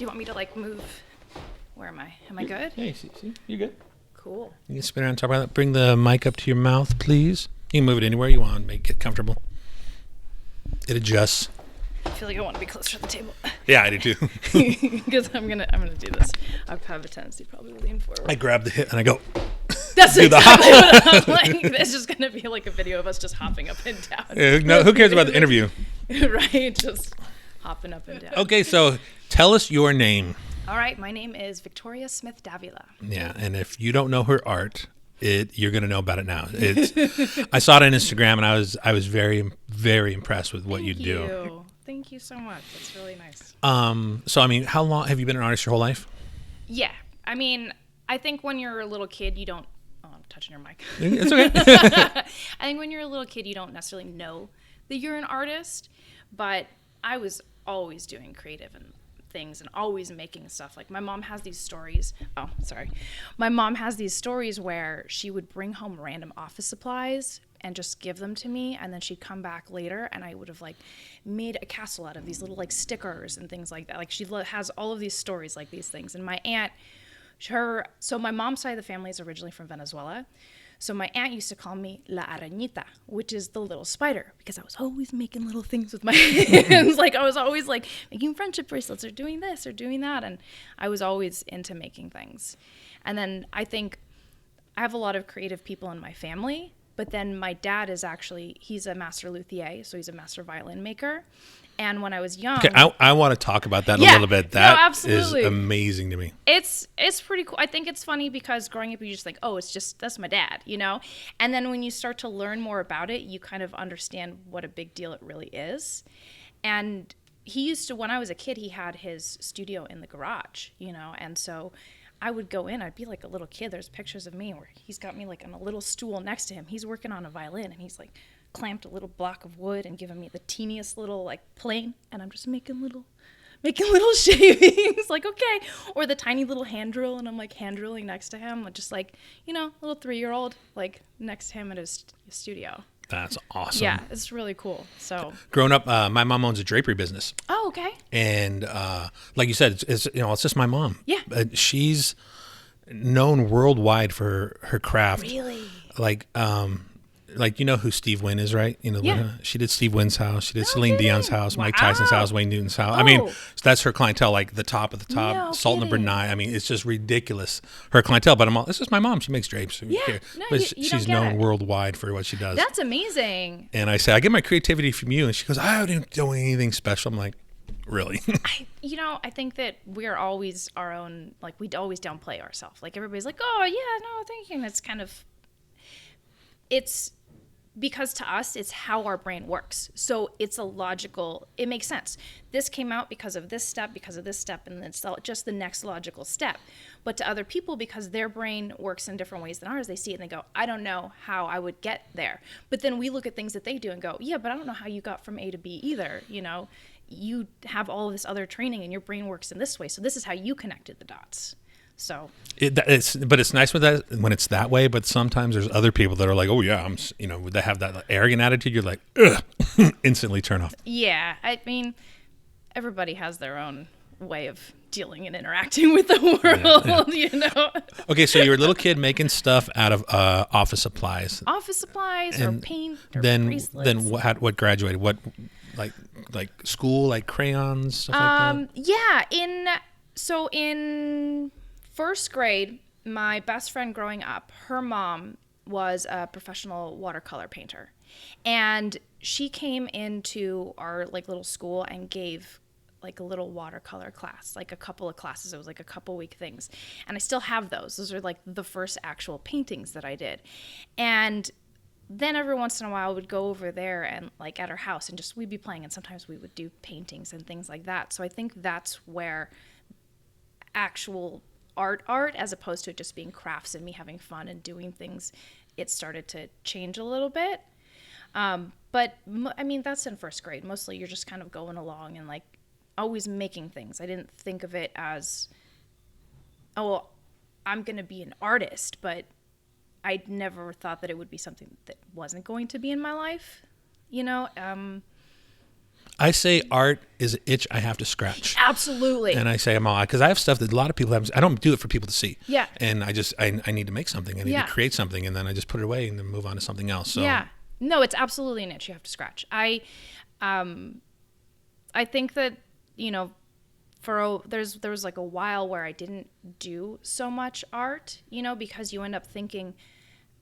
you want me to like move? Where am I? Am I good? Hey, see, you're good. Cool. You can spin around and talk about that. Bring the mic up to your mouth, please. You can move it anywhere you want. Make it comfortable. It adjusts. I feel like I want to be closer to the table. Yeah, I do too. Because I'm gonna do this. I have a tendency probably to lean forward. I grab the hip and I go. That's exactly what I'm like. It's just gonna be like a video of us just hopping up and down. No, who cares about the interview? Right, just hopping up and down. Okay, so tell us your name. All right, my name is Victoria Smith-Davila. Yeah, and if you don't know her art, you're gonna know about it now. I saw it on Instagram, and I was very, very impressed with what you do. Thank you so much. That's really nice. So I mean, how long have you been an artist your whole life? Yeah, I mean, I think when you're a little kid, you don't. Oh, I'm touching your mic. It's okay. I think when you're a little kid, you don't necessarily know that you're an artist, but I was always doing creative and things and always making stuff. Like my mom has these stories. Oh, sorry. My mom has these stories where she would bring home random office supplies and just give them to me, and then she'd come back later and I would have like made a castle out of these little like stickers and things like that. Like she has all of these stories like these things. And my aunt, so my mom's side of the family is originally from Venezuela. So my aunt used to call me La Arañita, which is the little spider, because I was always making little things with my hands. Like I was always like making friendship bracelets or doing this or doing that. And I was always into making things. And then I think I have a lot of creative people in my family, but then my dad is he's a master luthier. So he's a master violin maker. And when I was young, okay, I want to talk about that a little bit. That is amazing to me. It's pretty cool. I think it's funny because growing up, you just think, oh, that's my dad, you know? And then when you start to learn more about it, you kind of understand what a big deal it really is. And when I was a kid, he had his studio in the garage, you know? And so I would go in, I'd be like a little kid. There's pictures of me where he's got me like on a little stool next to him. He's working on a violin and he's like clamped a little block of wood and given me the teeniest little like plane, and I'm just making little shavings, like, okay. Or the tiny little hand drill, and I'm like hand drilling next to him, just like, you know, little 3-year-old like next to him at his studio. That's awesome. Yeah, it's really cool. So growing up, my mom owns a drapery business. Oh, okay. And like you said, it's just my mom. Yeah. She's known worldwide for her craft. Really? Like you know who Steve Wynn is, right? You know, yeah. She did Steve Wynn's house. She did Celine Dion's house, Mike Tyson's house, Wayne Newton's house. Oh. I mean, that's her clientele, like the top of the top. No Salt kidding. number 9. I mean, it's just ridiculous. Her clientele. But this is my mom. She makes drapes. Yeah. No, but you she's known worldwide for what she does. That's amazing. And I say, I get my creativity from you. And she goes, I don't do anything special. I'm like, really? I think that we're always our own, like we always downplay ourselves. Like everybody's like, oh yeah, no, thank you. And it's kind of, it's because to us, it's how our brain works. So it makes sense. This came out because of this step, and it's just the next logical step. But to other people, because their brain works in different ways than ours, they see it and they go, I don't know how I would get there. But then we look at things that they do and go, yeah, but I don't know how you got from A to B either, you know? You have all of this other training and your brain works in this way. So this is how you connected the dots. So it's nice with that when it's that way. But sometimes there's other people that are like, oh yeah, they have that arrogant attitude. You're like, ugh, instantly turn off. Yeah, I mean, everybody has their own way of dealing and interacting with the world, you know. Okay, so you're a little kid making stuff out of office supplies. Office supplies or paint or then bracelets. Then what graduated? What like school, like crayons, stuff like that? Yeah, in first grade, my best friend growing up, her mom was a professional watercolor painter. And she came into our like little school and gave like a little watercolor class, like a couple of classes. It was like a couple week things. And I still have those. Those are like the first actual paintings that I did. And then every once in a while I would go over there and like at her house and we'd be playing, and sometimes we would do paintings and things like that. So I think that's where actual art as opposed to it just being crafts and me having fun and doing things, it started to change a little bit. But I mean, that's in first grade. Mostly you're just kind of going along and like always making things. I didn't think of it as, oh, I'm going to be an artist, but I'd never thought that it would be something that wasn't going to be in my life, you know? I say art is an itch I have to scratch. Absolutely. And I say I'm all, because I have stuff that a lot of people have. I don't do it for people to see. Yeah. And I need to make something. I need to create something, and then I just put it away and then move on to something else. So. Yeah. No, it's absolutely an itch you have to scratch. I think that, there was like a while where I didn't do so much art, because you end up thinking,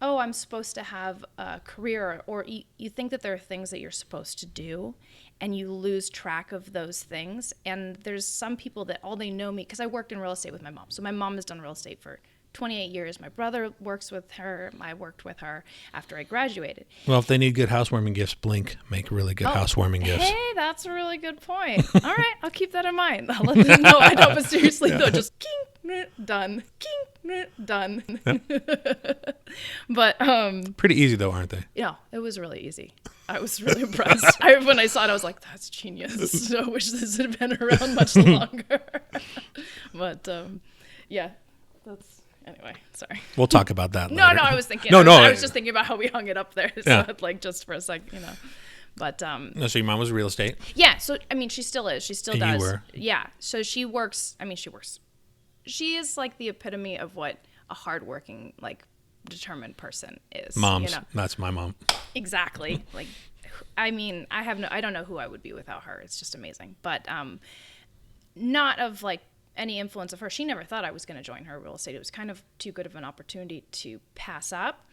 oh, I'm supposed to have a career, or you think that there are things that you're supposed to do, and you lose track of those things. And there's some people that all they know me, because I worked in real estate with my mom. So my mom has done real estate for 28 years. My brother works with her. I worked with her after I graduated. Well, if they need good housewarming gifts, Blink make really good housewarming gifts. Hey, that's a really good point. All right, I'll keep that in mind. I'll let them know. I know, but seriously, though, just king, done. King, done. Yep. But pretty easy though, aren't they? Yeah, it was really easy. I was really impressed. When I saw it, I was like, that's genius. So I wish this had been around much longer. But yeah, that's... Anyway, sorry. We'll talk about that later. No, I was thinking. I was just thinking about how we hung it up there. So like just for a sec, But no, so your mom was real estate. Yeah. So I mean, she still is. She still does. You were. Yeah. So she works. I mean, she works. She is like the epitome of what a hardworking, like determined person is. Moms. That's my mom. Exactly. Like, I mean, I don't know who I would be without her. It's just amazing. But not of like any influence of her. She never thought I was going to join her real estate. It was kind of too good of an opportunity to pass up.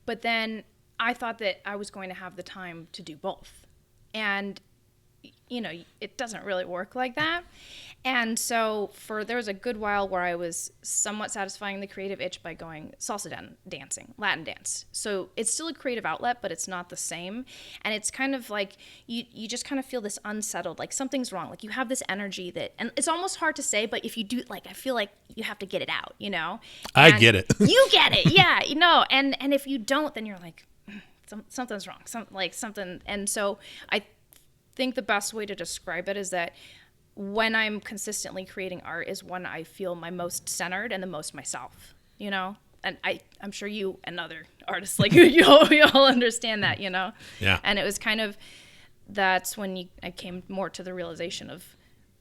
But then I thought that I was going to have the time to do both. And, it doesn't really work like that. And so there was a good while where I was somewhat satisfying the creative itch by going salsa dancing, Latin dance. So it's still a creative outlet, but it's not the same. And it's kind of like you just kind of feel this unsettled, like something's wrong. Like you have this energy and it's almost hard to say, but if you do, like, I feel like you have to get it out, I get it. You get it. Yeah. And if you don't, then you're like, something's wrong. Something. And so I think the best way to describe it is that when I'm consistently creating art is when I feel my most centered and the most myself, and I'm sure you and other artists like you all understand that, Yeah. And it was kind of, that's when I came more to the realization of,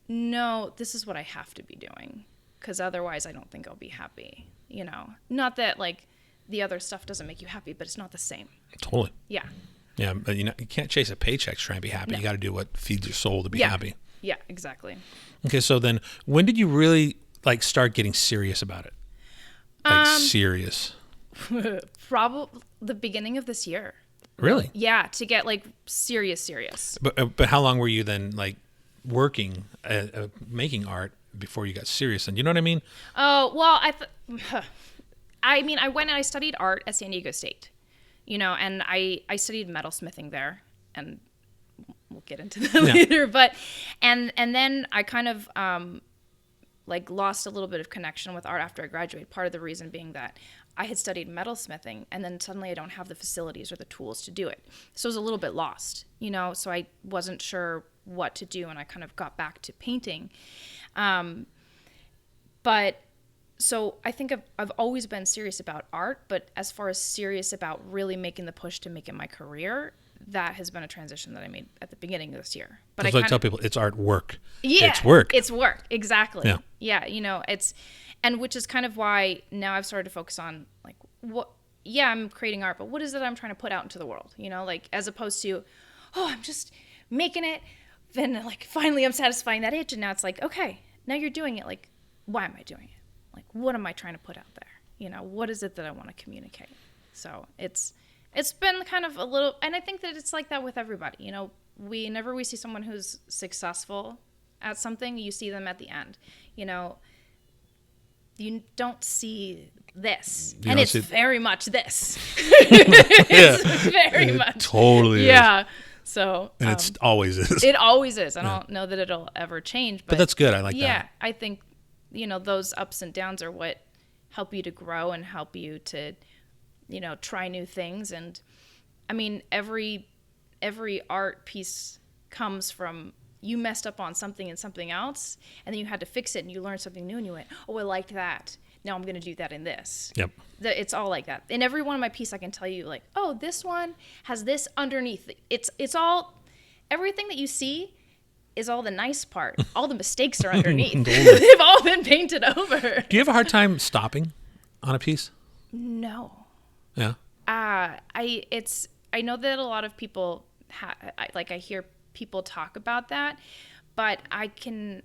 no, this is what I have to be doing, because otherwise I don't think I'll be happy, not that like the other stuff doesn't make you happy, but it's not the same. Totally. Yeah. Yeah, but you can't chase a paycheck trying to be happy. No. You got to do what feeds your soul to be happy. Yeah, exactly. Okay, so then when did you really like start getting serious about it? Like serious? Probably the beginning of this year. Really? Yeah, to get like serious. But how long were you then like working making art before you got serious? And you know what I mean? Oh, well, I went and I studied art at San Diego State. And I studied metalsmithing there, and we'll get into that later. But and then I kind of like lost a little bit of connection with art after I graduated. Part of the reason being that I had studied metalsmithing, and then suddenly I don't have the facilities or the tools to do it. So I was a little bit lost, So I wasn't sure what to do, and I kind of got back to painting. But so I think I've always been serious about art, but as far as serious about really making the push to make it my career, that has been a transition that I made at the beginning of this year. But I tell people it's art work. Yeah, it's work. It's work, exactly. Yeah, and which is kind of why now I've started to focus on like what. Yeah, I'm creating art, but what is it I'm trying to put out into the world? Like as opposed to, oh, I'm just making it, then like finally I'm satisfying that itch, and now it's like, okay, now you're doing it. Like, why am I doing it? Like, what am I trying to put out there? What is it that I want to communicate? So it's been kind of a little, and I think that it's like that with everybody. Whenever we see someone who's successful at something, you see them at the end. You don't see this, and it's very much this. It's very much. Totally. Yeah. So. And it always is. It always is. I don't know that it'll ever change. But that's good. I like that. Yeah, I think. Those ups and downs are what help you to grow and help you to, try new things. And I mean, every art piece comes from you messed up on something and something else, and then you had to fix it and you learned something new and you went, oh, I liked that. Now I'm going to do that in this. Yep. It's all like that. In every one of my pieces, I can tell you like, oh, this one has this underneath. It's all, everything that you see is all the nice part. All the mistakes are underneath. They've all been painted over. Do you have a hard time stopping on a piece? No. Yeah. I know that a lot of people I hear people talk about that, but I can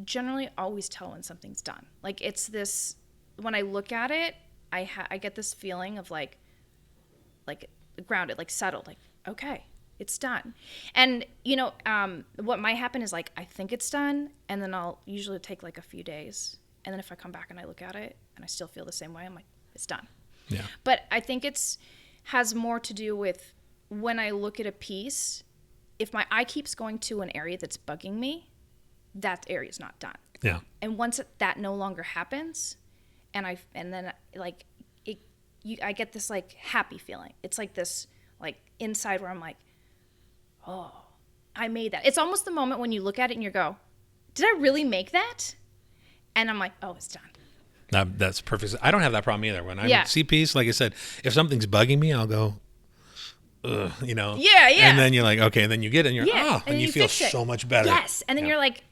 generally always tell when something's done. Like it's this, when I look at it, I get this feeling of like grounded, like settled, like, okay, it's done. And what might happen is like, I think it's done, and then I'll usually take like a few days. And then if I come back and I look at it and I still feel the same way, I'm like, it's done. Yeah. But I think has more to do with when I look at a piece, if my eye keeps going to an area that's bugging me, that area is not done. Yeah. And once that no longer happens, I get this like happy feeling. It's like this like inside where I'm like, oh, I made that. It's almost the moment when you look at it and you go, did I really make that? And I'm like, oh, it's done. That's perfect. I don't have that problem either. When I see piece, like I said, if something's bugging me, I'll go, ugh, Yeah. And then you're like, okay, and then you get it and you're, and you feel so much better. Yes. And then you're like,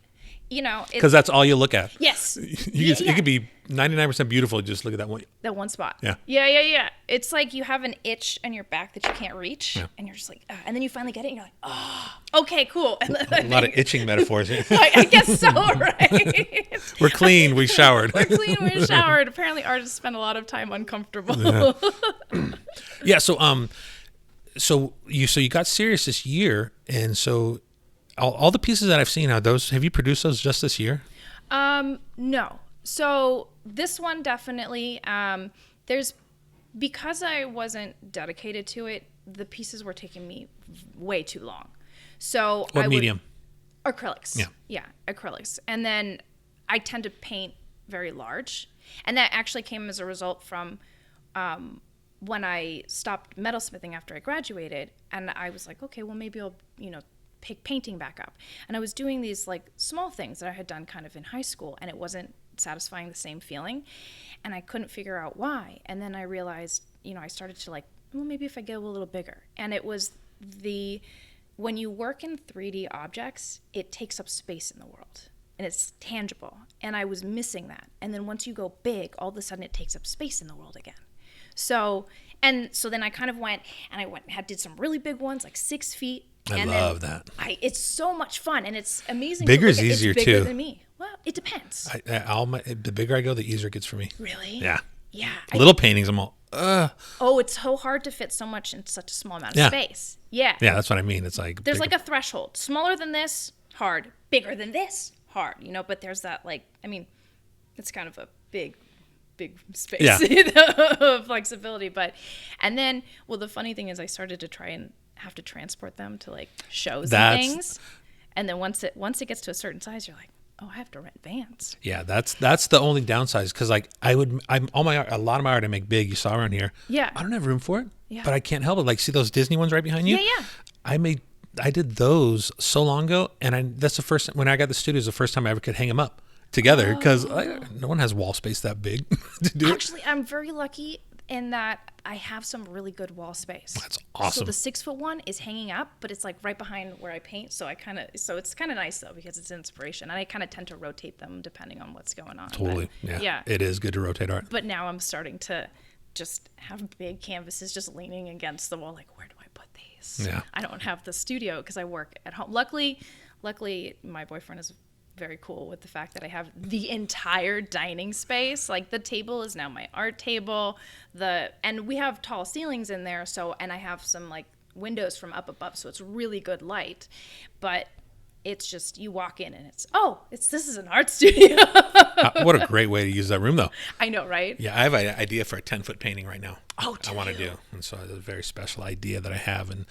because that's all you look at. Yes. It could be 99% beautiful. Just look at that one spot. Yeah. Yeah. It's like you have an itch on your back that you can't reach, and you're just like, and then you finally get it, and you're like, oh, okay, cool. And a lot of itching metaphors. I guess so, right? We're clean. We showered. We showered. Apparently, artists spend a lot of time uncomfortable. Yeah. So you got serious this year, and so. All the pieces that I've seen, have you produced those just this year? No. So this one definitely, because I wasn't dedicated to it, the pieces were taking me way too long. So what medium? Acrylics. Yeah, acrylics. And then I tend to paint very large. And that actually came as a result from when I stopped metalsmithing after I graduated. And I was like, okay, well, maybe I'll, pick painting back up. And I was doing these like small things that I had done kind of in high school, and it wasn't satisfying the same feeling, and I couldn't figure out why. And then I realized, I started to like, well, maybe if I get a little bigger. And it was when you work in 3D objects, it takes up space in the world and it's tangible, and I was missing that. And then once you go big, all of a sudden it takes up space in the world again. So then I kind of went and did some really big ones, like 6 feet. I love that. It's so much fun, and it's amazing. Bigger is easier too. It's bigger than me. Well, it depends. The bigger I go, the easier it gets for me. Really? Yeah. Yeah. Little paintings, I'm all, Oh, it's so hard to fit so much in such a small amount of space. Yeah. Yeah, that's what I mean. It's like there's like a threshold. Smaller than this, hard. Bigger than this, hard. But there's that it's kind of a big space of flexibility. And then, the funny thing is I started to try and have to transport them to like shows and things, and then once it gets to a certain size, you're like, oh, I have to rent vans. Yeah, that's the only downside, because like a lot of my art I make big. You saw around here. Yeah, I don't have room for it. Yeah, but I can't help it. Like, see those Disney ones right behind you? Yeah. I did those so long ago, and that's the first when I got the studio. Is the first time I ever could hang them up together, because no one has wall space that big to do. Actually, I'm very lucky in that I have some really good wall space. That's awesome. So the 6-foot one is hanging up, but it's like right behind where I paint. So it's kind of nice though, because it's inspiration, and I kind of tend to rotate them depending on what's going on. Totally. Yeah. It is good to rotate art. But now I'm starting to just have big canvases just leaning against the wall. Like, where do I put these? Yeah. I don't have the studio because I work at home. Luckily, my boyfriend is very cool with the fact that I have the entire dining space. Like, the table is now my art table. And we have tall ceilings in there, and I have some like windows from up above, so it's really good light. But it's just, you walk in and this is an art studio. What a great way to use that room, though. I know, right? Yeah, I have an idea for a 10-foot painting right now. Oh, I want to do, and so it's a very special idea that I have, and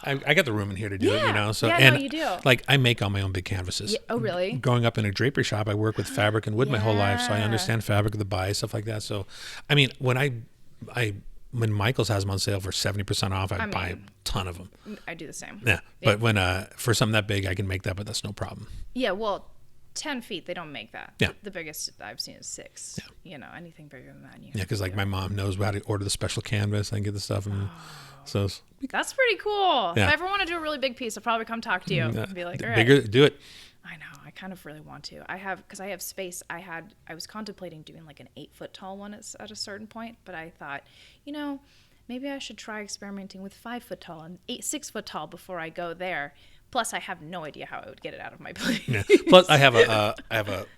I got the room in here to do it, So you do. Like, I make all my own big canvases. Yeah. Oh, really? Growing up in a drapery shop, I work with fabric and wood my whole life, so I understand fabric, the buy, stuff like that. So, I mean, when Michaels has them on sale for 70% off, I buy a ton of them. I do the same. Yeah, but when for something that big, I can make that, but that's no problem. Yeah, well, 10 feet. They don't make that. Yeah. The biggest I've seen is 6. Yeah. You know, anything bigger than that. Yeah, because like my mom knows how to order the special canvas and get the stuff. And so that's pretty cool. Yeah. If I ever want to do a really big piece, I'll probably come talk to you and be like, all right. Bigger, do it. I know. I kind of really want to. Because I have space. I was contemplating doing like an 8-foot tall one at a certain point, but I thought, you know, maybe I should try experimenting with 5-foot tall and 6-foot tall before I go there. Plus, I have no idea how I would get it out of my place. Yeah. Plus, I have a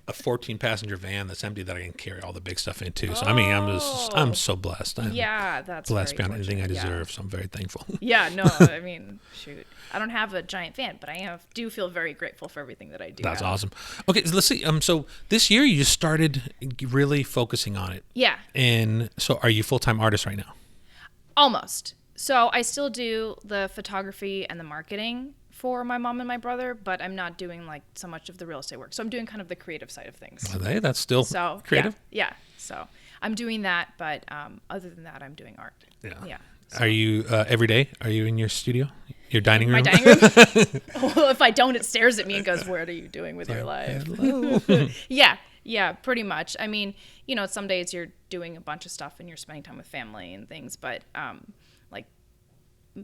14-passenger van that's empty that I can carry all the big stuff into. So I mean, I'm so blessed. I'm that's blessed very beyond anything I deserve. Yeah. So I'm very thankful. Yeah, no, I mean, shoot, I don't have a giant van, but I do feel very grateful for everything that I do. That's awesome. Okay, so let's see. So this year you just started really focusing on it. Yeah. And so, are you full-time artist right now? Almost. So I still do the photography and the marketing for my mom and my brother, but I'm not doing like so much of the real estate work. So I'm doing kind of the creative side of things. Hey, that's still creative. Yeah. So I'm doing that, but other than that, I'm doing art. Yeah. So. Are you every day? Are you in your studio, your dining room? My dining room. Well, if I don't, it stares at me and goes, "What are you doing with your life?" Yeah, pretty much. I mean, you know, some days you're doing a bunch of stuff and you're spending time with family and things, but like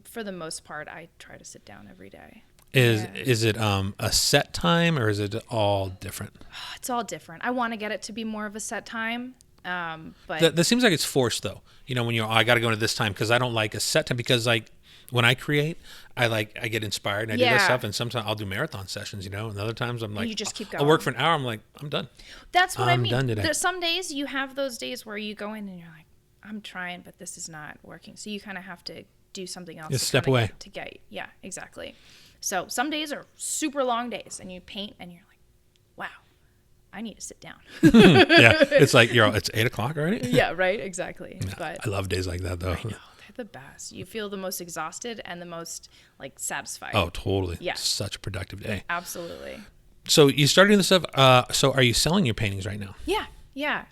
for the most part, I try to sit down every day. Is it a set time or is it all different? It's all different. I want to get it to be more of a set time, but that seems like it's forced though. You know, when I got to go into this time because I don't like a set time because like when I create, I get inspired and I do that stuff, and sometimes I'll do marathon sessions, you know, and other times I'm like, you just keep going. I'll work for an hour. I'm like, I'm done. That's what I mean. I'm done today. There's some days you have those days where you go in and you're like, I'm trying, but this is not working. So you kind of have to do something else. Just step away. Yeah, exactly. So some days are super long days and you paint and you're like, wow, I need to sit down. Yeah, it's like, it's 8:00 already? Yeah, right, exactly. Yeah, but I love days like that though. I know, they're the best. You feel the most exhausted and the most like satisfied. Oh, totally. Yeah. Such a productive day. Absolutely. So you started doing this stuff. So are you selling your paintings right now? Yeah.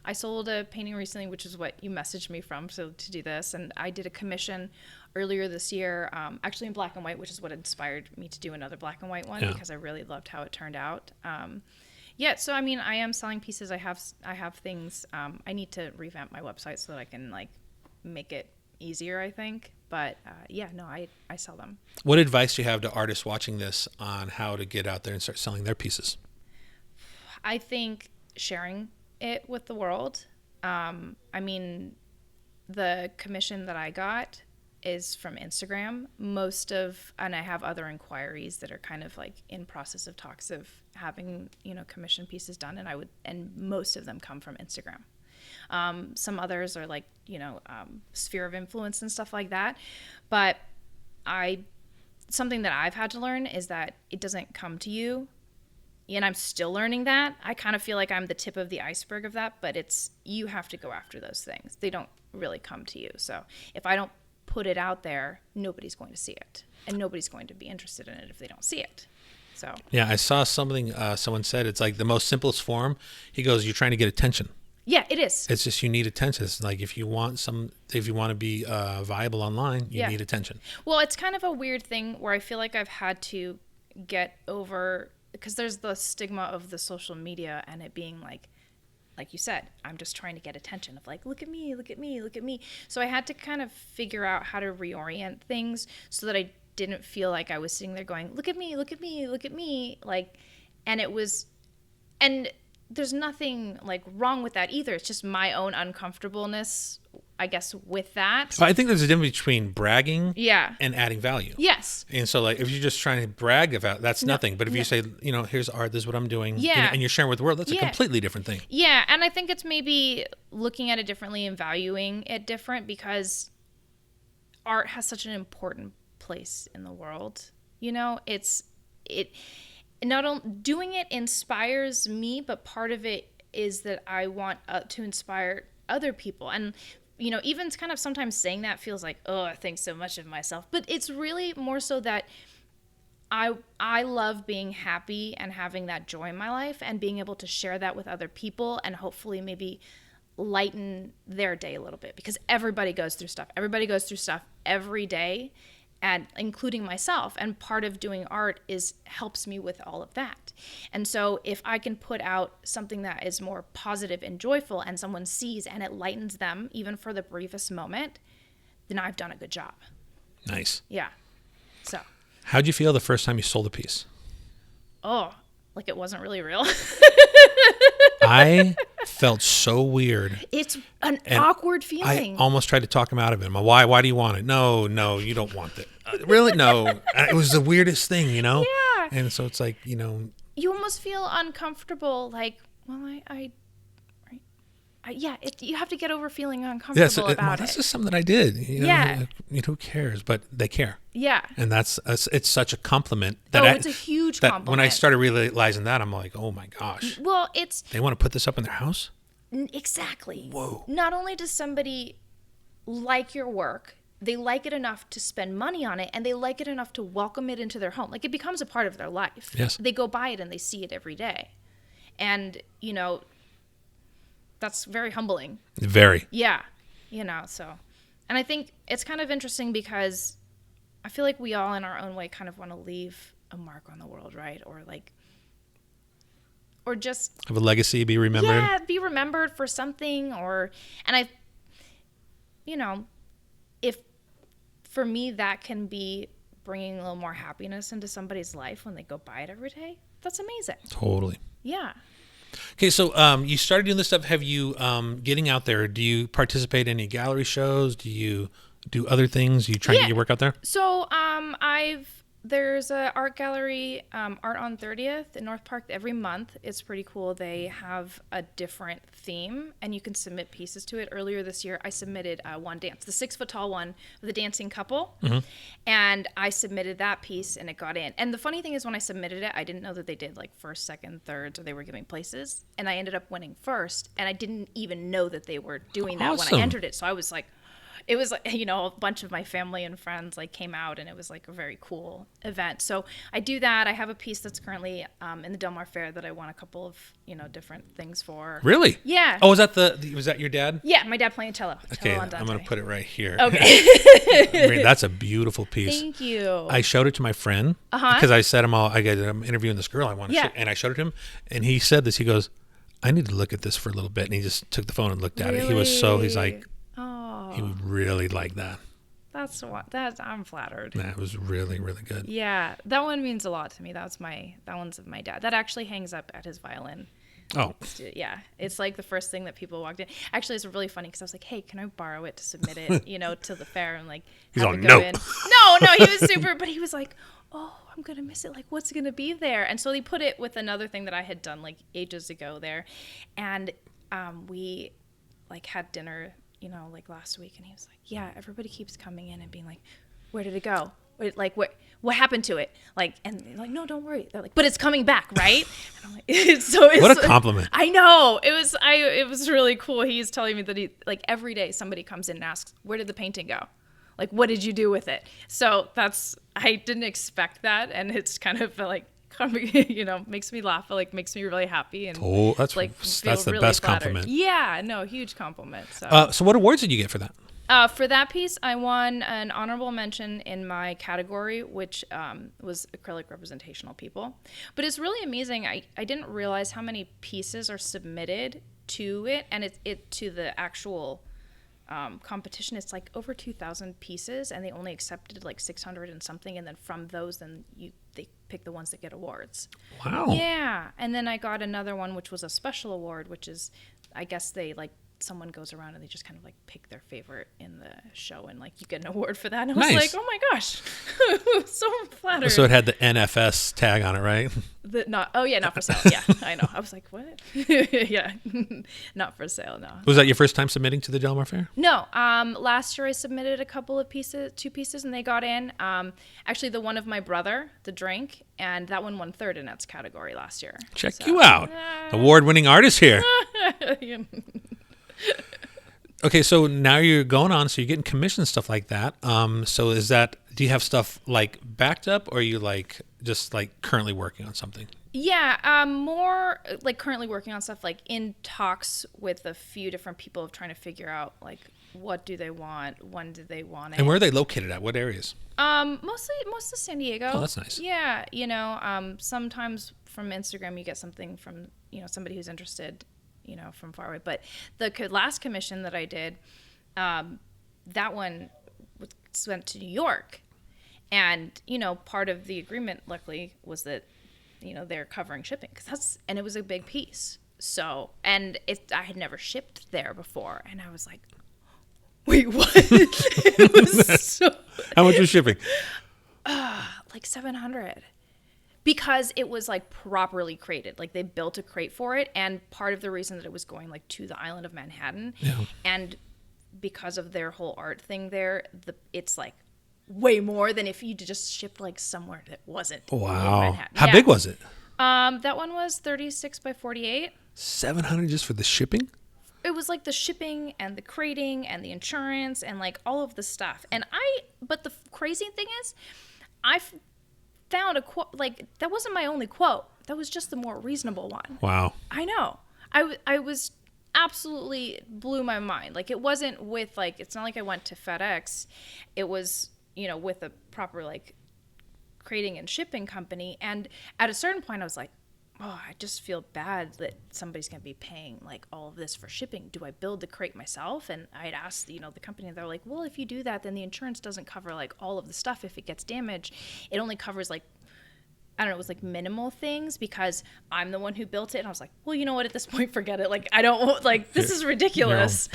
I sold a painting recently, which is what you messaged me from, so to do this. And I did a commission earlier this year, actually in black and white, which is what inspired me to do another black and white one because I really loved how it turned out. So I mean, I am selling pieces. I have things. I need to revamp my website so that I can like make it easier, I think. But I sell them. What advice do you have to artists watching this on how to get out there and start selling their pieces? I think sharing it with the world. I mean, the commission that I got is from Instagram. And I have other inquiries that are kind of like in process of talks of having, you know, commission pieces done. And most of them come from Instagram. Some others are like, you know, sphere of influence and stuff like that. But something that I've had to learn is that it doesn't come to you. And I'm still learning that. I kind of feel like I'm the tip of the iceberg of that, but you have to go after those things. They don't really come to you. So if I don't put it out there, nobody's going to see it. And nobody's going to be interested in it if they don't see it. So yeah, I saw something someone said, it's like the most simplest form. He goes, you're trying to get attention. Yeah, it is. It's just you need attention. It's like if you want to be viable online, you need attention. Well, it's kind of a weird thing where I feel like I've had to get over, because there's the stigma of the social media and it being like you said, I'm just trying to get attention of like, look at me, look at me, look at me. So I had to kind of figure out how to reorient things so that I didn't feel like I was sitting there going, look at me, look at me, look at me. Like, and there's nothing like wrong with that either. It's just my own uncomfortableness, I guess, with that. I think there's a difference between bragging and adding value. Yes. And so like if you're just trying to brag about, that's nothing. But if you say, you know, here's art, this is what I'm doing, and you're sharing with the world, that's a completely different thing. Yeah. And I think it's maybe looking at it differently and valuing it different because art has such an important place in the world. You know, not only doing it inspires me, but part of it is that I want to inspire other people. And, you know, even kind of sometimes saying that feels like, oh, I think so much of myself. But it's really more so that I love being happy and having that joy in my life and being able to share that with other people and hopefully maybe lighten their day a little bit, because everybody goes through stuff. Everybody goes through stuff every day. and including myself. And part of doing art helps me with all of that. And so if I can put out something that is more positive and joyful and someone sees and it lightens them even for the briefest moment, then I've done a good job. Nice. Yeah. So. How'd you feel the first time you sold a piece? Oh, like it wasn't really real. I felt so weird. It's an awkward feeling. I almost tried to talk him out of it. Why do you want it? No, you don't want it. Really? No. It was the weirdest thing, Yeah. And so it's like, you almost feel uncomfortable. Like, well, you have to get over feeling uncomfortable about it. That's just something that I did. Yeah. Who cares? But they care. Yeah. And it's such a compliment. It's a huge compliment. When I started realizing that, I'm like, oh my gosh. Well, they want to put this up in their house? Exactly. Whoa. Not only does somebody like your work, they like it enough to spend money on it, and they like it enough to welcome it into their home. Like, it becomes a part of their life. Yes. They go by it and they see it every day. And, that's very humbling. Very. Yeah. So. And I think it's kind of interesting because I feel like we all in our own way kind of want to leave a mark on the world, right? Or just have a legacy, be remembered. Yeah, be remembered for something. If for me that can be bringing a little more happiness into somebody's life when they go by it every day, that's amazing. Totally. Yeah. Okay, so you started doing this stuff. Have you, getting out there, do you participate in any gallery shows? Do you do other things? You try to get your work out there? So there's a art gallery, Art on 30th in North Park every month. It's pretty cool. They have a different theme, and you can submit pieces to it. Earlier this year, I submitted one dance, the 6-foot-tall one with the dancing couple, and I submitted that piece, and it got in. And the funny thing is, when I submitted it, I didn't know that they did like first, second, thirds, or they were giving places, and I ended up winning first, and I didn't even know that they were doing that when I entered it. So I was like, it was like, a bunch of my family and friends like came out, and it was like a very cool event. So I do that. I have a piece that's currently in the Del Mar Fair that I won a couple of, different things for. Really? Yeah. Oh, was that your dad? Yeah, my dad playing cello. Okay, I'm going to put it right here. Okay. That's a beautiful piece. Thank you. I showed it to my friend because I said I'm interviewing this girl I want to show, and I showed it to him, and he said this. He goes, I need to look at this for a little bit, and he just took the phone and looked at it. He's like, he would really like that. I'm flattered. That was really, really good. Yeah, that one means a lot to me. That one's of my dad. That actually hangs up at his violin. Oh. It's like the first thing that people walked in. Actually, it's really funny because I was like, hey, can I borrow it to submit it, to the fair, and like he's have all, it go no. in. No, he was super, but he was like, oh, I'm going to miss it. Like, what's going to be there? And so he put it with another thing that I had done like ages ago there. And we like had dinner, like last week, and he was like, yeah, everybody keeps coming in and being like, where did it go? Like, what happened to it? Like, and they're like, no, don't worry. They're like, but it's coming back, right? And I'm like, it's what a compliment. I know. It was really cool. He's telling me that like every day somebody comes in and asks, where did the painting go? Like, what did you do with it? So I didn't expect that. And it's kind of like, makes me laugh, like makes me really happy, and that's the really best flattered. compliment. Yeah, no, huge compliment. So what awards did you get for that? For that piece, I won an honorable mention in my category, which was acrylic representational people. But it's really amazing. I didn't realize how many pieces are submitted to it, and it to the actual competition. It's like over 2,000 pieces, and they only accepted like 600 and something, and then from those, they pick the ones that get awards. Wow. Yeah, and then I got another one, which was a special award, which is, I guess they like, someone goes around and they just kind of like pick their favorite in the show, and like you get an award for that. And I was like, oh my gosh, so flattered. So it had the NFS tag on it, right? Not for sale. Yeah, I know. I was like, what? Yeah, not for sale. No. Was that your first time submitting to the Del Mar Fair? No. Last year I submitted a couple of two pieces, and they got in. Actually, the one of my brother, the drink, and that one won third in its category last year. Check you out, award-winning artist here. Okay, so now you're going on, so you're getting commissioned, stuff like that. So do you have stuff like backed up, or are you like just like currently working on something? Yeah, more like currently working on stuff, like in talks with a few different people of trying to figure out like what do they want, when do they want it. And where are they located at? What areas? Most of San Diego. Oh, that's nice. Yeah, sometimes from Instagram you get something from, somebody who's interested, from far away. But the last commission that I did, that one went to New York. And, part of the agreement, luckily, was that, they're covering shipping. And it was a big piece. So, and I had never shipped there before. And I was like, wait, what? It was so... How much was shipping? Like $700. Because it was like properly crated. Like they built a crate for it. And part of the reason that it was going like to the island of Manhattan. Yeah. And because of their whole art thing there, it's like way more than if you just shipped like somewhere that wasn't in Manhattan. How big was it? That one was 36 by 48. $700 just for the shipping? It was like the shipping and the crating and the insurance and like all of the stuff. But the crazy thing is, I found a quote, like that wasn't my only quote. That was just the more reasonable one. Wow. I know. I was absolutely blew my mind. Like it wasn't with like, it's not like I went to FedEx. It was, with a proper like crating and shipping company. And at a certain point I was like, oh, I just feel bad that somebody's going to be paying like all of this for shipping. Do I build the crate myself? And I'd asked, the company, and they're like, well, if you do that, then the insurance doesn't cover like all of the stuff. If it gets damaged, it only covers like, I don't know, it was like minimal things because I'm the one who built it. And I was like, well, you know what, at this point, forget it. Like, I don't like, this is ridiculous.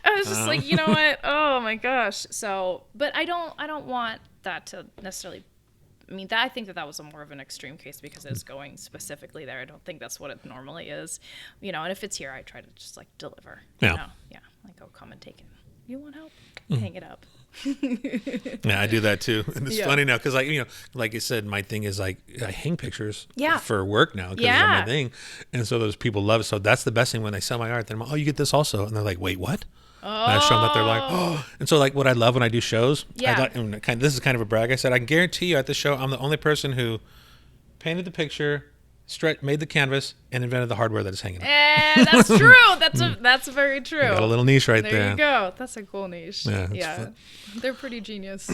I was just like, you know what? Oh my gosh. So, but I don't want that to necessarily, I think that was a more of an extreme case because it's going specifically there. I don't think that's what it normally is, and if it's here, I try to just like deliver, yeah, like, oh, come and take it. You want help? Hang it up. Yeah, I do that too. And it's funny now because like I said, my thing is like I hang pictures for work now because it's my thing. And so those people love it. So that's the best thing when they sell my art. Then I'm like, oh, you get this also. And they're like, wait, what? And I show them that they're like, oh. And so like what I love when I do shows, this is kind of a brag. I said, I can guarantee you at the show, I'm the only person who painted the picture, made the canvas, and invented the hardware that is hanging up. That's true. That's very true. You got a little niche right there. There you go. That's a cool niche. Yeah. They're pretty genius.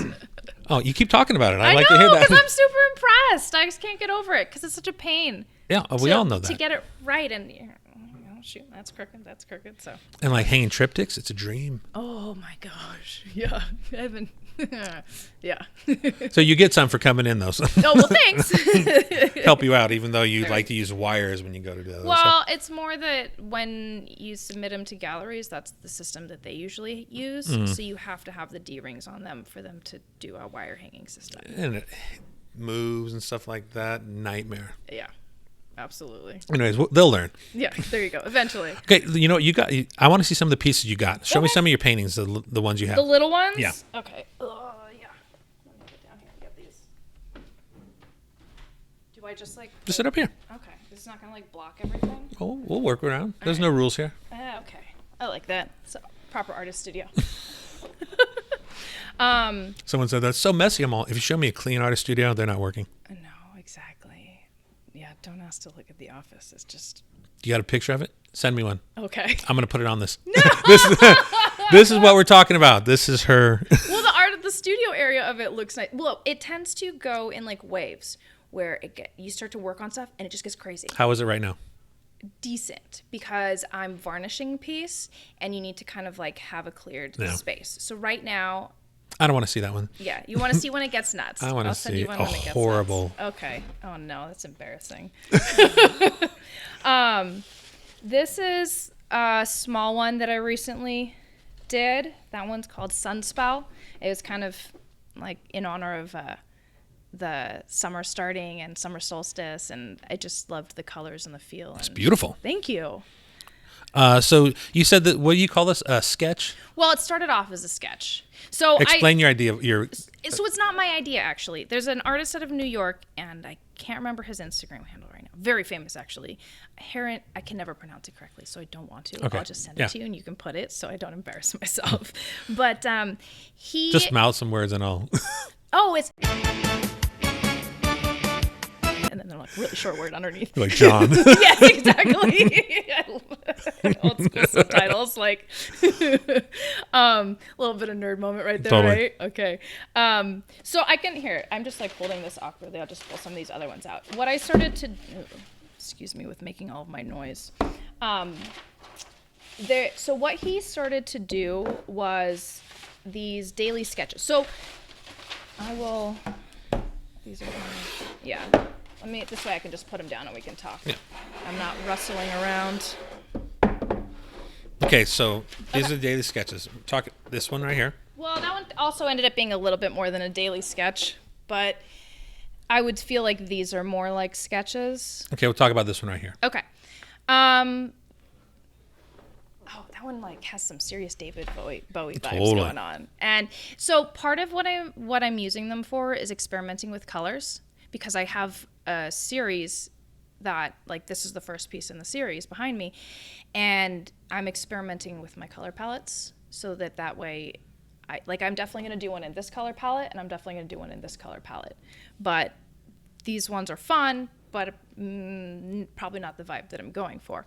Oh, you keep talking about it. I like know, to hear that. Because I'm super impressed. I just can't get over it because it's such a pain. Yeah, we all know that. To get it right and... shoot, that's crooked, so. And like hanging triptychs, it's a dream. Oh my gosh. Yeah. I haven't. Yeah. So you get some for coming in though. So. Oh, well, thanks. Help you out, even though you like to use wires when you go to do that. Well, it's more that when you submit them to galleries, that's the system that they usually use. So you have to have the D-rings on them for them to do a wire hanging system. And it moves and stuff like that. Nightmare. Yeah. Absolutely. Anyways, they'll learn. Yeah, there you go. Eventually. Okay, you got. I want to see some of the pieces you got. Show me some of your paintings, the ones you have. The little ones? Yeah. Okay. Yeah. Let me get down here and get these. Do I just like... Just sit up here. Okay. This is not going to like block everything? Oh, we'll work around. There's no rules here. Okay. I like that. So, proper artist studio. Someone said, that's so messy. If you show me a clean artist studio, they're not working. No, exactly. Yeah, don't ask to look at the office. It's just... You got a picture of it? Send me one. Okay. I'm going to put it on this. No! This is what we're talking about. This is her. Well, the art of the studio area of it looks nice. Well, it tends to go in like waves where you start to work on stuff and it just gets crazy. How is it right now? Decent, because I'm varnishing a piece and you need to kind of like have a cleared space. So right now... I don't want to see that one. Yeah, you want to see when it gets nuts. I want to see a horrible... Okay. Oh no, that's embarrassing. This is a small one that I recently did. That one's called Sunspell. It was kind of like in honor of the summer starting and summer solstice, and I just loved the colors and the feel. It's beautiful. Thank you. So you said that, what do you call this? A sketch? Well, it started off as a sketch. So explain your idea. So it's not my idea, actually. There's an artist out of New York, and I can't remember his Instagram handle right now. Very famous, actually. I can never pronounce it correctly, so I don't want to. Okay. I'll just send it to you, and you can put it so I don't embarrass myself. But he... Just mouth some words and I'll... Oh, it's... And then they're like really short word underneath. Like John. Yes, exactly. Old school subtitles, like a little bit of nerd moment right there, totally. Right? Okay. So I can hear it. I'm just like holding this awkwardly. I'll just pull some of these other ones out. What I started to, excuse me, with making all of my noise. So what he started to do was these daily sketches. So I will. These are yeah. This way I can just put them down and we can talk. Yeah. I'm not rustling around. Okay, so these are the daily sketches. Talk this one right here. Well, that one also ended up being a little bit more than a daily sketch, but I would feel like these are more like sketches. Okay, we'll talk about this one right here. Okay. That one like has some serious David Bowie vibes going on. And so part of what I'm using them for is experimenting with colors, because I have a series that, like, this is the first piece in the series behind me, and I'm experimenting with my color palettes so that way I'm definitely going to do one in this color palette, and I'm definitely going to do one in this color palette. But these ones are fun, but probably not the vibe that I'm going for.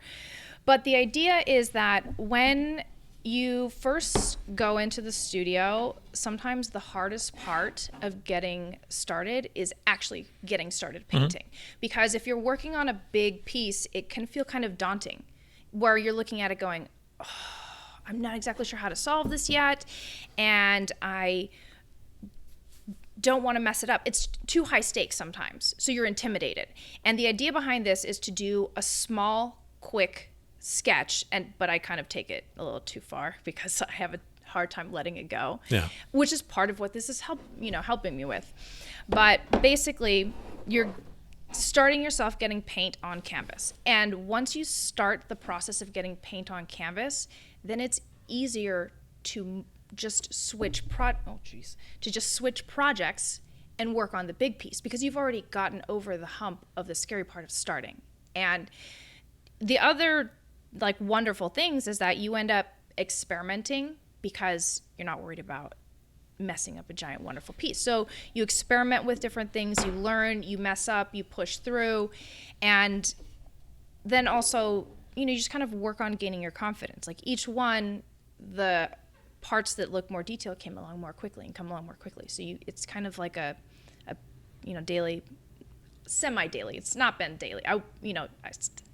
But the idea is that when you first go into the studio, sometimes the hardest part of getting started is actually getting started painting. Mm-hmm. Because if you're working on a big piece, it can feel kind of daunting, where you're looking at it going, oh, I'm not exactly sure how to solve this yet, and I don't want to mess it up. It's too high stakes sometimes, so you're intimidated. And the idea behind this is to do a small, quick sketch, but I kind of take it a little too far because I have a hard time letting it go. Yeah. Which is part of what this is helping me with. But basically, you're starting yourself getting paint on canvas. And once you start the process of getting paint on canvas, then it's easier to just switch projects and work on the big piece, because you've already gotten over the hump of the scary part of starting. And the other like wonderful things is that you end up experimenting because you're not worried about messing up a giant wonderful piece. So you experiment with different things, you learn, you mess up, you push through, and then also, you just kind of work on gaining your confidence. Like each one, the parts that look more detailed come along more quickly. So it's kind of like a daily, semi-daily. It's not been daily. I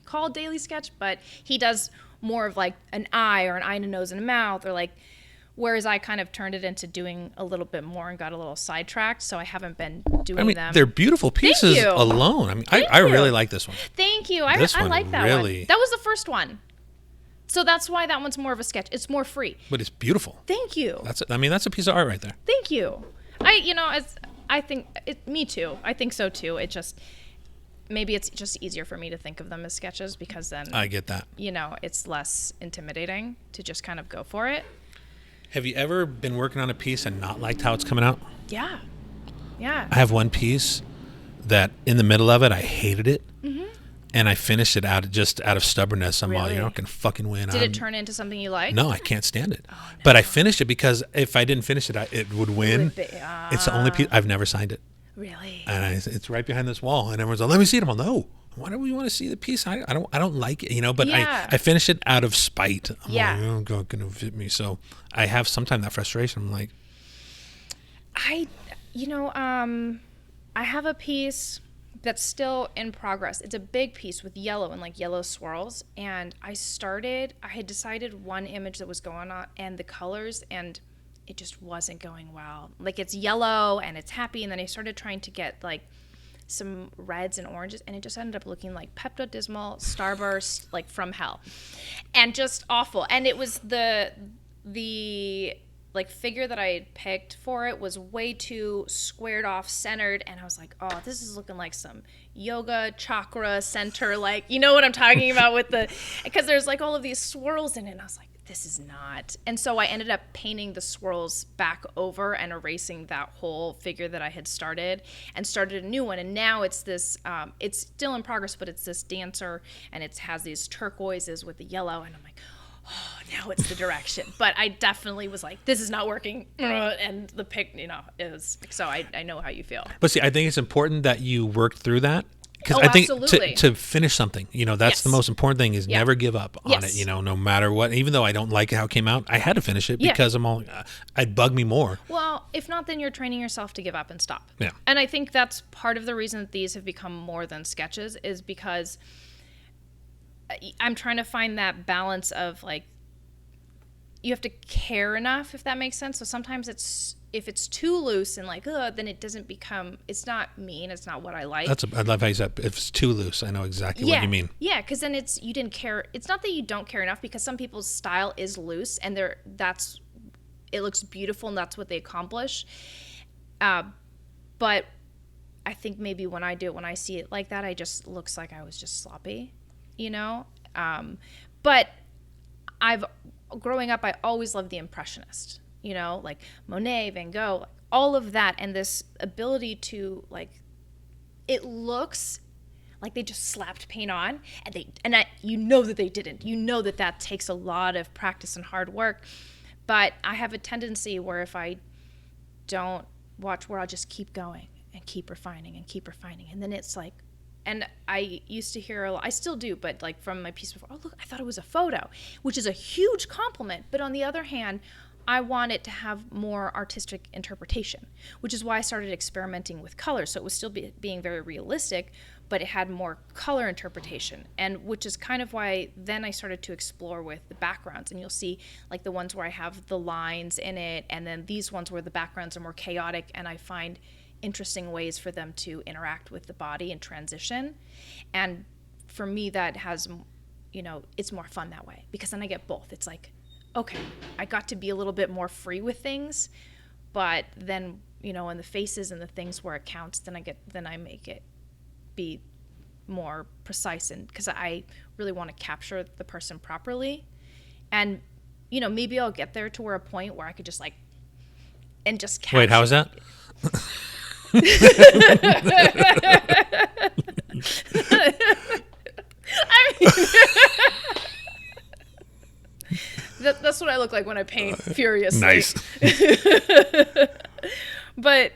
call it daily sketch, but he does more of like an eye or an eye and a nose and a mouth, or like, whereas I kind of turned it into doing a little bit more and got a little sidetracked, so I haven't been doing them. They're beautiful pieces alone. I really like this one. Thank you. I like that one. That was the first one. So that's why that one's more of a sketch. It's more free. But it's beautiful. Thank you. That's a piece of art right there. Thank you. Me too. I think so too. Maybe it's just easier for me to think of them as sketches, because then I get that. It's less intimidating to just kind of go for it. Have you ever been working on a piece and not liked how it's coming out? Yeah. Yeah. I have one piece that in the middle of it, I hated it. Mm-hmm. And I finished it out of stubbornness. I'm all, I can fucking win. Did it turn into something you like? No, I can't stand it. Oh, no. But I finished it because if I didn't finish it, it would win. It's the only piece. I've never signed it. Really? And it's right behind this wall. And everyone's like, let me see it. I'm like, no. Why do we want to see the piece? I don't like it, but yeah. I finished it out of spite. I'm like, oh, God, going to fit me. So I have sometimes that frustration. I'm like, I have a piece that's still in progress. It's a big piece with yellow and like yellow swirls. And I had decided one image that was going on and the colors, and it just wasn't going well. Like, it's yellow and it's happy. And then I started trying to get like some reds and oranges, and it just ended up looking like Pepto-Dismal Starburst, like from hell, and just awful. And it was the like figure that I had picked for it was way too squared off, centered, and I was like, oh, this is looking like some yoga chakra center, like, you know what I'm talking about with because there's like all of these swirls in it, and I was like, this is not. And so I ended up painting the swirls back over and erasing that whole figure that I had started, and started a new one. And now it's this, it's still in progress, but it's this dancer, and it has these turquoises with the yellow, and I'm like, oh, now it's the direction. But I definitely was like, this is not working. And the pick, is, so I know how you feel. But see, I think it's important that you worked through that Because I think to finish something, that's the most important thing is never give up on it, no matter what. Even though I don't like how it came out, I had to finish it because it'd bug me more. Well, if not, then you're training yourself to give up and stop. Yeah. And I think that's part of the reason that these have become more than sketches is because I'm trying to find that balance of like, you have to care enough, if that makes sense. So sometimes if it's too loose and like, then it doesn't become, it's not me and it's not what I like. I love how you said, if it's too loose, I know exactly what you mean. Yeah, because then you didn't care. It's not that you don't care enough, because some people's style is loose and it looks beautiful and that's what they accomplish. But I think maybe when I do it, when I see it like that, I just looks like I was just sloppy, But growing up, I always loved the Impressionist. Like Monet, Van Gogh, all of that, and this ability to like, it looks like they just slapped paint on, and that they didn't. That takes a lot of practice and hard work. But I have a tendency where if I don't watch, where I'll just keep going and keep refining, and then it's like, and I used to hear I still do, but like from my piece before, oh look, I thought it was a photo, which is a huge compliment. But on the other hand, I want it to have more artistic interpretation, which is why I started experimenting with color. So it was still being very realistic, but it had more color interpretation, and which is kind of why then I started to explore with the backgrounds. And you'll see like the ones where I have the lines in it, and then these ones where the backgrounds are more chaotic, and I find interesting ways for them to interact with the body and transition. And for me, that has, it's more fun that way, because then I get both. It's like, okay, I got to be a little bit more free with things, but then, in the faces and the things where it counts, then I make it be more precise, and because I really want to capture the person properly. And, maybe I'll get there to a point where I could just capture. Wait, how is that? I mean, that's what I look like when I paint furiously. Nice. But,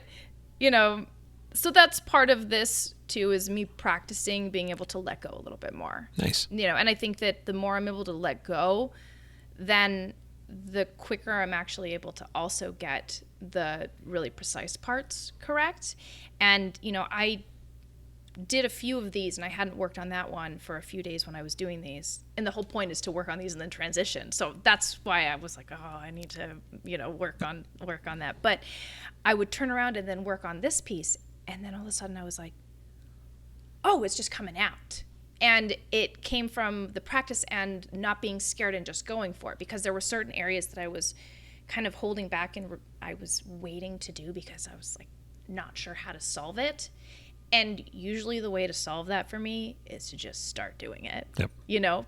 so that's part of this too, is me practicing being able to let go a little bit more. Nice. And I think that the more I'm able to let go, then the quicker I'm actually able to also get the really precise parts correct. And, I did a few of these, and I hadn't worked on that one for a few days when I was doing these. And the whole point is to work on these and then transition. So that's why I was like, oh, I need to, work on that. But I would turn around and then work on this piece. And then all of a sudden I was like, oh, it's just coming out. And it came from the practice and not being scared and just going for it, because there were certain areas that I was kind of holding back and I was waiting to do because I was like not sure how to solve it. And usually the way to solve that for me is to just start doing it. Yep.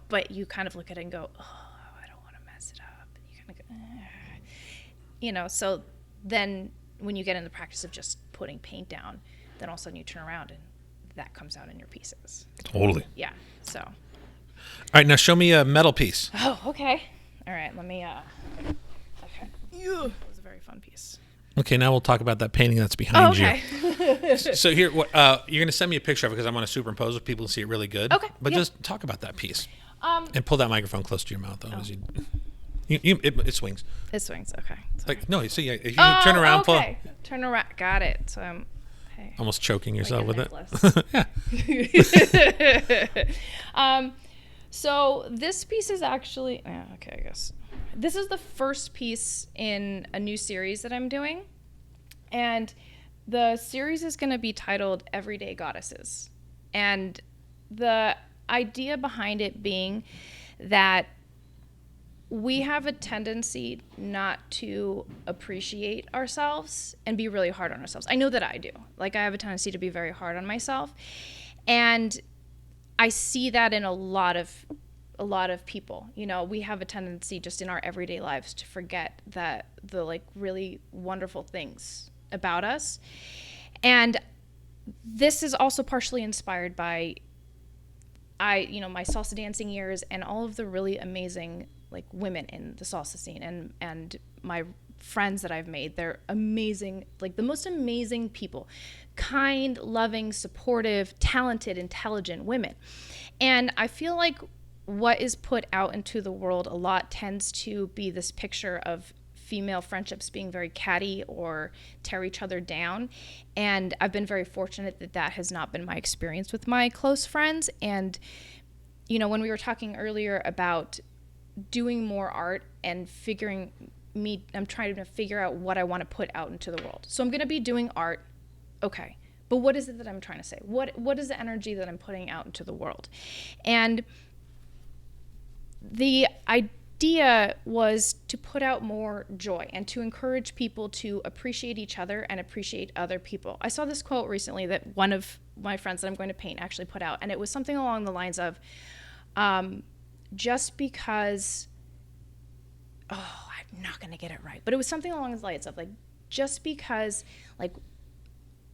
But you kind of look at it and go, oh, I don't want to mess it up. And you kind of go, so then when you get in the practice of just putting paint down, then all of a sudden you turn around and that comes out in your pieces. Totally. Yeah. So. All right, now show me a metal piece. Oh, okay. All right, let me, okay. That was a very fun piece. Okay, now we'll talk about that painting that's behind you. So here, you're going to send me a picture of it because I want to superimpose it. People can see it really good. Okay. But just talk about that piece. And pull that microphone close to your mouth, though. It swings. It swings, okay. Like, no, see, if you turn around. Okay. Turn around. Got it. So hey. Almost choking yourself with it. Yeah. So this piece is actually, I guess. This is the first piece in a new series that I'm doing. And the series is going to be titled Everyday Goddesses. And the idea behind it being that we have a tendency not to appreciate ourselves and be really hard on ourselves. I know that I do. Like, I have a tendency to be very hard on myself. And I see that in a lot of people. We have a tendency just in our everyday lives to forget that the like really wonderful things about us. And this is also partially inspired by my salsa dancing years and all of the really amazing like women in the salsa scene and my friends that I've made. They're amazing, like the most amazing people, kind, loving, supportive, talented, intelligent women. And I feel like what is put out into the world a lot tends to be this picture of female friendships being very catty or tear each other down. And I've been very fortunate that that has not been my experience with my close friends. And, you know, when we were talking earlier about doing more art and I'm trying to figure out what I want to put out into the world. So I'm going to be doing art. Okay. But what is it that I'm trying to say? What is the energy that I'm putting out into the world? And the idea was to put out more joy and to encourage people to appreciate each other and appreciate other people. I saw this quote recently that one of my friends that I'm going to paint actually put out, and it was something along the lines of, just because, I'm not going to get it right, but it was something along the lines of, like, just because, like,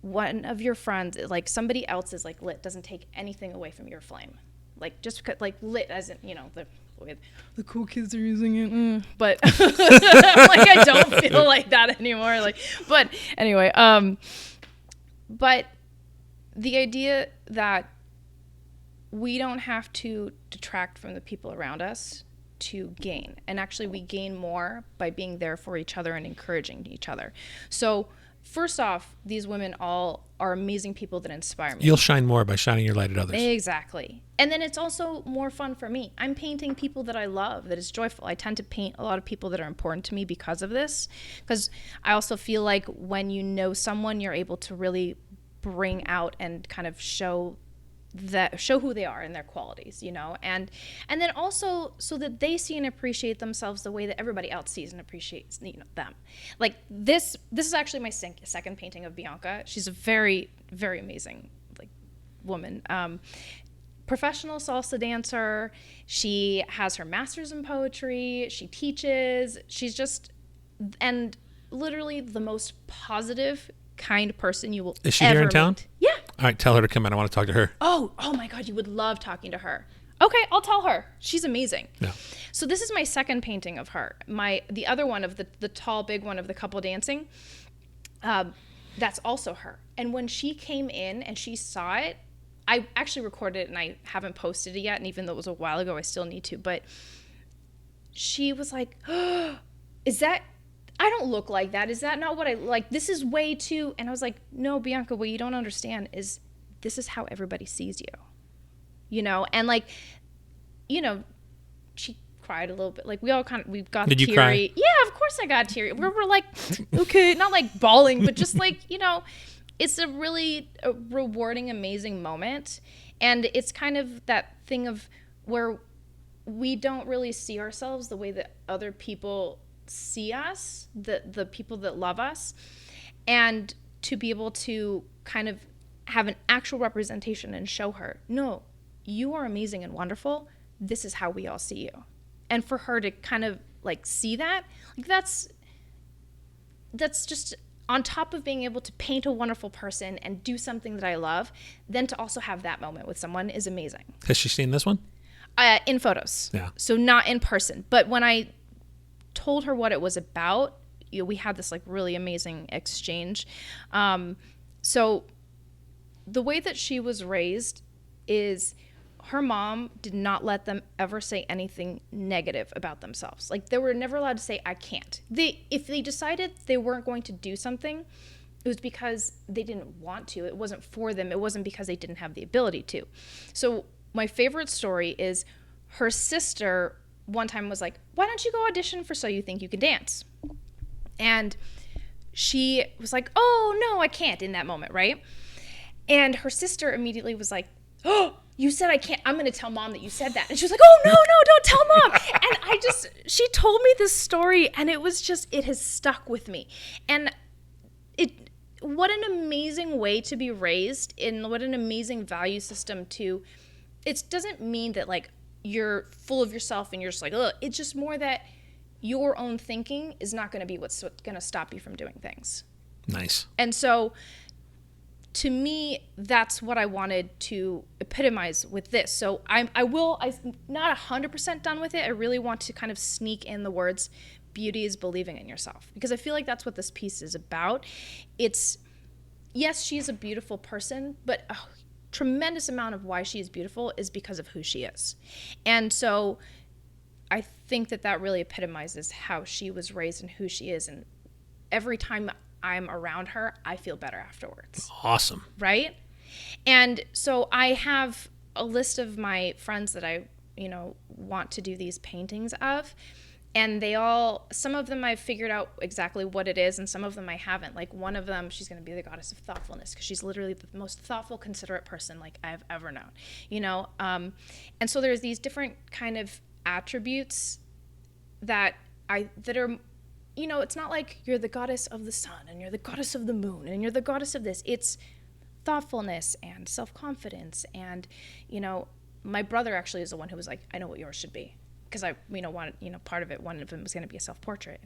one of your friends, like somebody else's, like, lit doesn't take anything away from your flame. Like, just because, like, lit as in, you know, the way the cool kids are using it, but like, I don't feel like that anymore. Like, but anyway, but the idea that we don't have to detract from the people around us to gain, and actually we gain more by being there for each other and encouraging each other. So first off, these women all are amazing people that inspire me. You'll shine more by shining your light at others. Exactly. And then it's also more fun for me. I'm painting people that I love, that is joyful. I tend to paint a lot of people that are important to me because of this. Because I also feel like when you know someone, you're able to really bring out and kind of show who they are and their qualities, you know, and then also so that they see and appreciate themselves the way that everybody else sees and appreciates, you know, them. Like this is actually my second painting of Bianca. She's a very, very amazing, like, woman. Professional salsa dancer. She has her master's in poetry. She teaches. She's just, and literally the most positive, kind person you will ever meet. Is she here in town? Meet. Yeah. All right, tell her to come in. I want to talk to her. Oh my God, you would love talking to her. Okay, I'll tell her. She's amazing. Yeah. So this is my second painting of her. The other one of the tall, big one of the couple dancing, that's also her. And when she came in and she saw it, I actually recorded it and I haven't posted it yet. And even though it was a while ago, I still need to. But she was like, oh, is that... I don't look like that. Is that not what I like? This is way too. And I was like, no, Bianca, what you don't understand is this is how everybody sees you, you know? And like, you know, she cried a little bit. Like we got Did teary. You cry? Yeah, of course I got teary. We're like, okay, not like bawling, but just like, you know, it's a really rewarding, amazing moment. And it's kind of that thing of where we don't really see ourselves the way that other people see us, the people that love us, and to be able to kind of have an actual representation and show her, no, you are amazing and wonderful. This is how we all see you. And for her to kind of like see that, like that's just on top of being able to paint a wonderful person and do something that I love, then to also have that moment with someone is amazing. Has she seen this one? In photos. Yeah. So not in person. But when I told her what it was about, you know, we had this like really amazing exchange. So the way that she was raised is her mom did not let them ever say anything negative about themselves. Like they were never allowed to say, I can't. If they decided they weren't going to do something, it was because they didn't want to. It wasn't for them. It wasn't because they didn't have the ability to. So my favorite story is her sister one time was like, why don't you go audition for So You Think You Can Dance? And she was like, oh, no, I can't in that moment, right? And her sister immediately was like, oh, you said I can't. I'm going to tell mom that you said that. And she was like, oh, no, don't tell mom. And she told me this story and it was just, it has stuck with me. And what an amazing way to be raised, and what an amazing value system to, it doesn't mean that like, you're full of yourself and you're just like, ugh. It's just more that your own thinking is not going to be what's going to stop you from doing things. Nice. And so to me, that's what I wanted to epitomize with this. So I'm not 100% done with it. I really want to kind of sneak in the words, beauty is believing in yourself, because I feel like that's what this piece is about. It's, yes, she's a beautiful person, but a tremendous amount of why she is beautiful is because of who she is. And so I think that really epitomizes how she was raised and who she is. And every time I'm around her, I feel better afterwards. Awesome. Right? And so I have a list of my friends that I, want to do these paintings of. And some of them I've figured out exactly what it is, and some of them I haven't. Like, one of them, she's going to be the goddess of thoughtfulness, because she's literally the most thoughtful, considerate person like I've ever known, and so there's these different kind of attributes that are, it's not like you're the goddess of the sun and you're the goddess of the moon and you're the goddess of this. It's thoughtfulness and self-confidence. And, my brother actually is the one who was like, I know what yours should be. Because I, wanted, part of it, one of them was going to be a self-portrait.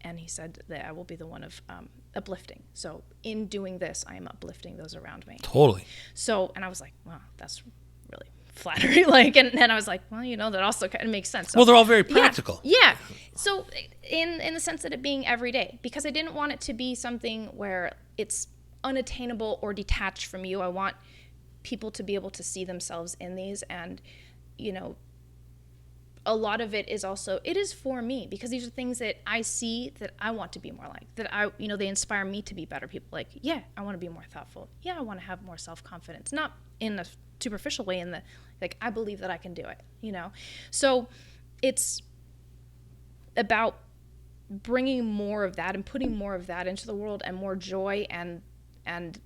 And he said that I will be the one of uplifting. So in doing this, I am uplifting those around me. Totally. So, and I was like, wow, that's really flattery. Like, and then I was like, well, that also kind of makes sense. So, well, they're all very practical. Yeah. So in the sense that it being everyday, because I didn't want it to be something where it's unattainable or detached from you. I want people to be able to see themselves in these. And, a lot of it is for me, because these are things that I see that I want to be more like, that they inspire me to be better people. Like, yeah, I want to be more thoughtful. Yeah, I want to have more self-confidence, not in a superficial way, in the, like, I believe that I can do it, So it's about bringing more of that and putting more of that into the world, and more joy and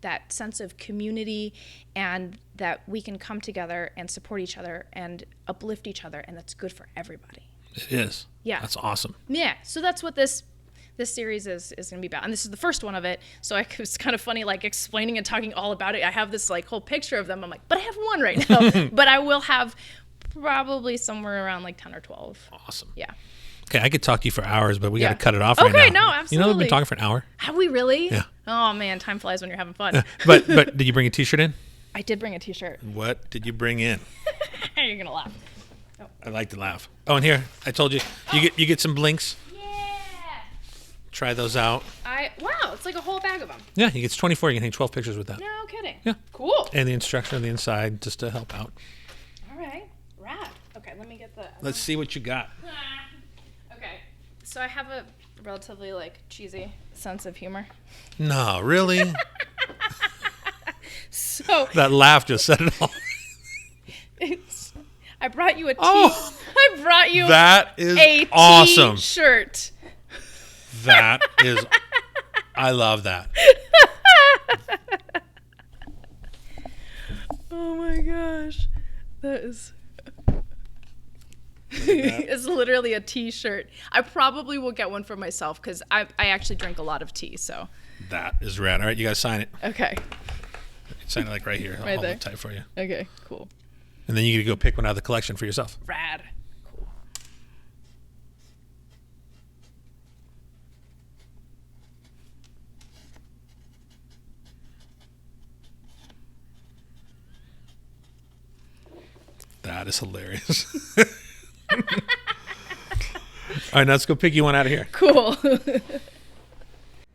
that sense of community, and that we can come together and support each other and uplift each other, and that's good for everybody. It is. Yeah. That's awesome. Yeah. So that's what this series is going to be about. And this is the first one of it. So it was kind of funny, like, explaining and talking all about it. I have this like whole picture of them. I'm like, but I have one right now. But I will have probably somewhere around like 10 or 12. Awesome. Yeah. Okay, I could talk to you for hours, but we got to cut it off right now. Okay, no, absolutely. We've been talking for an hour. Have we really? Yeah. Oh, man, time flies when you're having fun. But did you bring a T-shirt in? I did bring a T-shirt. What did you bring in? You're going to laugh. Oh. I like to laugh. Oh, and here, I told you, you get some blinks. Yeah. Try those out. Wow, it's like a whole bag of them. Yeah, you get 24. You can hang 12 pictures with that. No kidding. Yeah. Cool. And the instruction on the inside just to help out. All right. Rad. Okay, let me get the... Let's see what you got. Okay. So I have a relatively, like, cheesy sense of humor. No, really? So... That laugh just said it all. I brought you a Oh, I brought you that is a awesome. T-shirt. That is... I love that. Oh my gosh. That is... It's literally a T-shirt. I probably will get one for myself, because I actually drink a lot of tea, so... That is rad. All right, you got to sign it. Okay. Sign it like right here. I'll Right hold there. it tight for you. Okay, cool. And then you get to go pick one out of the collection for yourself. Rad. Cool. That is hilarious. All right, now let's go pick you one out of here. Cool.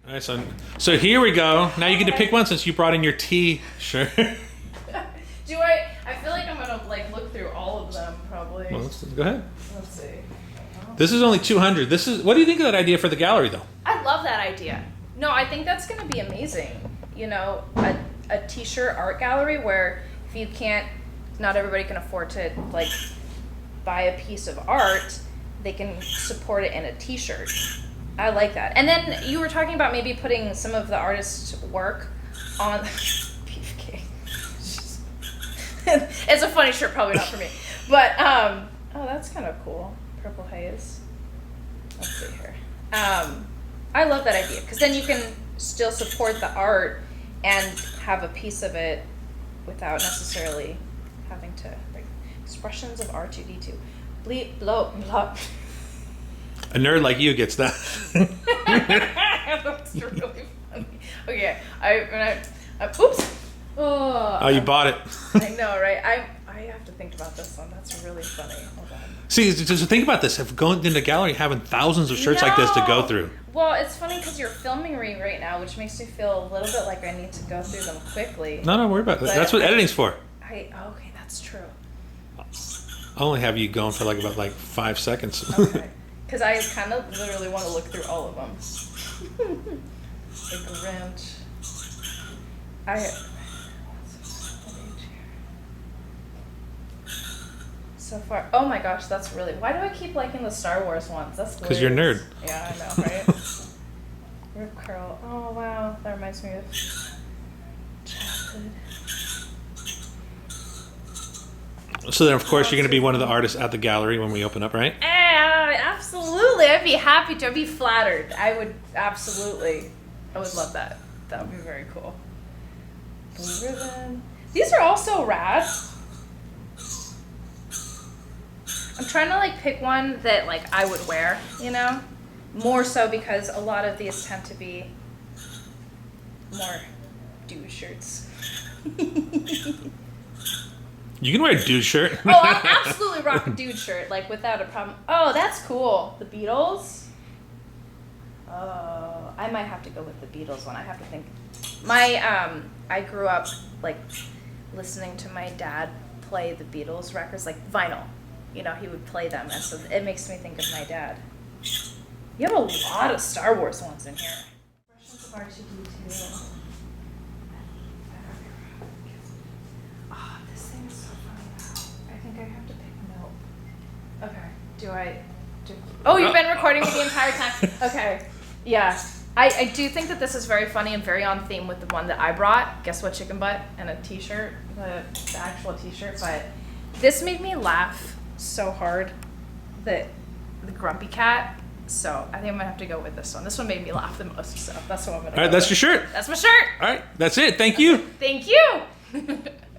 All right, so here we go. Now you get to pick one since you brought in your T-shirt. I feel like I'm gonna like look through all of them probably. Well, go ahead. Let's see. This is only 200. What do you think of that idea for the gallery, though? I love that idea. No, I think that's gonna be amazing. A T-shirt art gallery where if you can't, not everybody can afford to like buy a piece of art, they can support it in a T-shirt. I like that. And then you were talking about maybe putting some of the artist's work on beefcake. It's a funny shirt, probably not for me. But oh, that's kind of cool. Purple haze. Let's see here. I love that idea, because then you can still support the art and have a piece of it without necessarily having to like expressions of R2D2. Bleep, blow, blow. A nerd like you gets that. That's really funny. Okay, oops. Oh, you bought it. I know, right? I I have to think about this one. That's really funny. Hold on. See, just think about this. If going into the gallery, having thousands of shirts like this to go through. Well, it's funny because you're filming me right now, which makes me feel a little bit like I need to go through them quickly. No, don't worry about that. That's what editing's for. Okay, that's true. I'll only have you going for about 5 seconds. Okay. Because I kind of literally want to look through all of them. Like a wrench. So far, oh my gosh, that's really. Why do I keep liking the Star Wars ones? That's because you're a nerd. Yeah, I know, right? Rip curl. Oh wow, that reminds me of childhood. So then, of course, you're going to be one of the artists at the gallery when we open up, right? Absolutely. I'd be happy to. I'd be flattered. I would absolutely. I would love that. That would be very cool. Blue ribbon. These are also rad. I'm trying to pick one that I would wear, more so because a lot of these tend to be more dude shirts. You can wear a dude shirt. Oh, I'll absolutely rock a dude shirt, without a problem. Oh, that's cool. The Beatles. Oh, I might have to go with the Beatles one. I have to think. I grew up listening to my dad play the Beatles records, vinyl. He would play them, and so it makes me think of my dad. You have a lot of Star Wars ones in here. Impressions of R2-D2. Oh, this thing is so funny now. I think I have to pick nope. Okay. Oh, you've been recording me the entire time. Okay. Yeah. I do think that this is very funny and very on theme with the one that I brought. Guess what? Chicken butt and a t-shirt. The actual t-shirt. But this made me laugh so hard, that the grumpy cat. So I think I'm gonna have to go with this one. This one made me laugh the most, so that's what I'm gonna. All right, that's your shirt. That's my shirt. All right, that's it. Thank you. Thank you.